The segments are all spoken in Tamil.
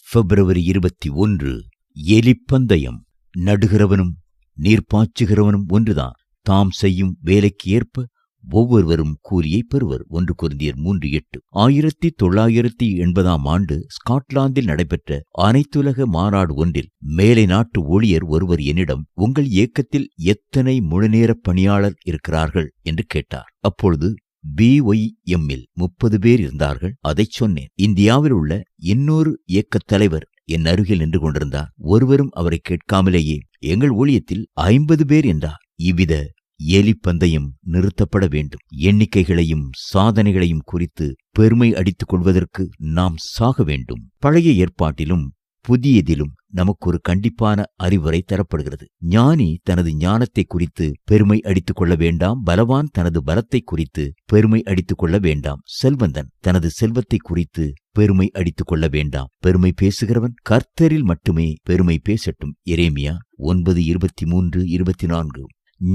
பிப்ரவரி 21. எலிப்பந்தயம். நடுகிறவனும் நீர்ப்பாய்ச்சுகிறவனும் ஒன்றுதான். தாம் செய்யும் வேலைக்கு ஏற்ப ஒவ்வொருவரும் கூலியை பெறுவர். 1 கொரிந்தியர் 3:8. 1980 ஸ்காட்லாந்தில் நடைபெற்ற அனைத்துலக மாநாடு ஒன்றில் மேலை நாட்டு ஊழியர் ஒருவர் என்னிடம், உங்கள் இயக்கத்தில் எத்தனை முழுநேர பணியாளர் இருக்கிறார்கள் என்று கேட்டார். அப்பொழுது BYMல் 30 பேர் இருந்தார்கள். அதைச் சொன்னேன். இந்தியாவில் உள்ள இன்னொரு இயக்கத் தலைவர் என் அருகில் நின்று கொண்டிருந்தார். ஒருவரும் அவரை கேட்காமலேயே எங்கள் ஊழியத்தில் 50 பேர் என்றார். இவ்வித எலிப்பந்தயம் நிறுத்தப்பட வேண்டும். எண்ணிக்கைகளையும் சாதனைகளையும் குறித்து பெருமை அடித்துக் கொள்வதற்கு நாம் சாக வேண்டும். பழைய ஏற்பாட்டிலும் புதியதிலும் நமக்கு ஒரு கண்டிப்பான அறிவுரை தரப்படுகிறது. ஞானி தனது ஞானத்தை குறித்து பெருமை அடித்துக் கொள்ள வேண்டாம். பலவான் தனது பலத்தை குறித்து பெருமை அடித்துக் கொள்ள வேண்டாம். செல்வந்தன் தனது செல்வத்தை குறித்து பெருமை அடித்துக் கொள்ள வேண்டாம். பெருமை பேசுகிறவன் கர்த்தரில் மட்டுமே பெருமை பேசட்டும். எரேமியா 9:23-24.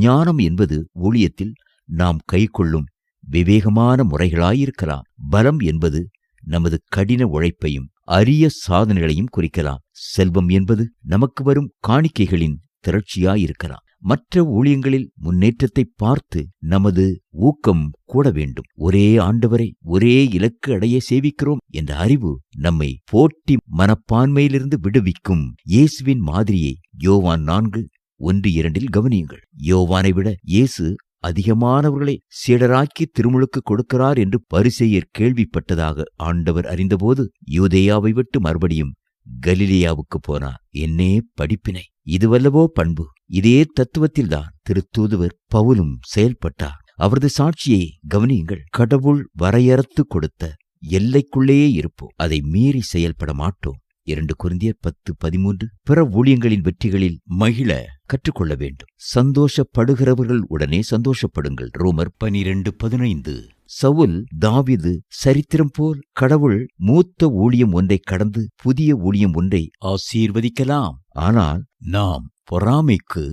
ஞானம் என்பது ஊழியத்தில் நாம் கைக்கொள்ளும் விவேகமான முறைகளாயிருக்கலாம். பலம் என்பது நமது கடின உழைப்பையும் அரிய சாதனைகளையும் குறிக்கலாம். செல்வம் என்பது நமக்கு வரும் காணிக்கைகளின் திரட்சியாயிருக்கலாம். மற்ற ஊழியங்களில் முன்னேற்றத்தை பார்த்து நமது ஊக்கம் கூட வேண்டும். ஒரே ஆண்டவரை ஒரே இலக்கு அடைய சேவிக்கிறோம் என்ற அறிவு நம்மை போட்டி மனப்பான்மையிலிருந்து விடுவிக்கும். இயேசுவின் மாதிரியை யோவான் 4:1-2 கவனியுங்கள். யோவானை விட இயேசு அதிகமானவர்களை சீடராக்கி திருமுழுக்கு கொடுக்கிறார் என்று பரிசேயர் கேள்விப்பட்டதாக ஆண்டவர் அறிந்தபோது யூதேயாவை விட்டு மறுபடியும் கலிலேயாவுக்கு போனார். என்னே படிப்பினை! இதுவல்லவோ பண்பு! இதே தத்துவத்தில்தான் திருத்தூதுவர் பவுலும் செயல்பட்டார். அவரது சாட்சியை கவனியுங்கள். கடவுள் வரையறுத்து கொடுத்த எல்லைக்குள்ளேயே இருப்போம். அதை மீறி செயல்பட மாட்டோம். 2 கொரிந்தியர் 10:13. பிற ஊழியங்களின் வெற்றிகளில் மகிழ கற்றுக்கொள்ள வேண்டும். சந்தோஷப்படுகிறவர்கள் உடனே சந்தோஷப்படுங்கள். ரோமர் 12:15. சவுல் தாவீது சரித்திரம் போல் கடவுள் மூத்த ஊழியம் ஒன்றை கடந்து புதிய ஊழியம் ஒன்றை ஆசீர்வதிக்கலாம். ஆனால் நாம் பொறாமைக்கு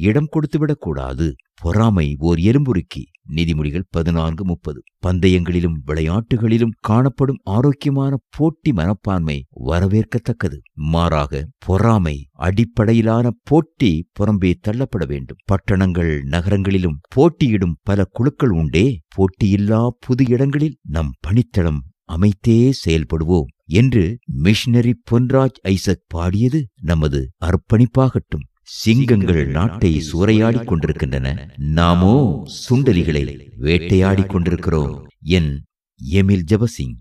இடம் கொடுத்துவிடக்கூடாது. பொறாமை ஓர் எறும்புருக்கி. நீதிமொழிகள் 14:30. பந்தயங்களிலும் விளையாட்டுகளிலும் காணப்படும் ஆரோக்கியமான போட்டி மனப்பான்மை வரவேற்கத்தக்கது. மாறாக பொறாமை அடிப்படையிலான போட்டி புறம்பே தள்ளப்பட வேண்டும். பட்டணங்கள் நகரங்களிலும் போட்டியிடும் பல குழுக்கள் உண்டே. போட்டியில்லா புது இடங்களில் நம் பணித்தளம் அமைத்தே செயல்படுவோம் என்று மிஷனரி பொன்ராஜ் ஐசக் பாடியது நமது அர்ப்பணிப்பாகட்டும். சிங்கங்கள் நாட்டை சூறையாடிக் கொண்டிருக்கின்றன. நாமோ சுண்டலிகளை வேட்டையாடிக் கொண்டிருக்கிறோம். என் எமில் ஜெபசிங்.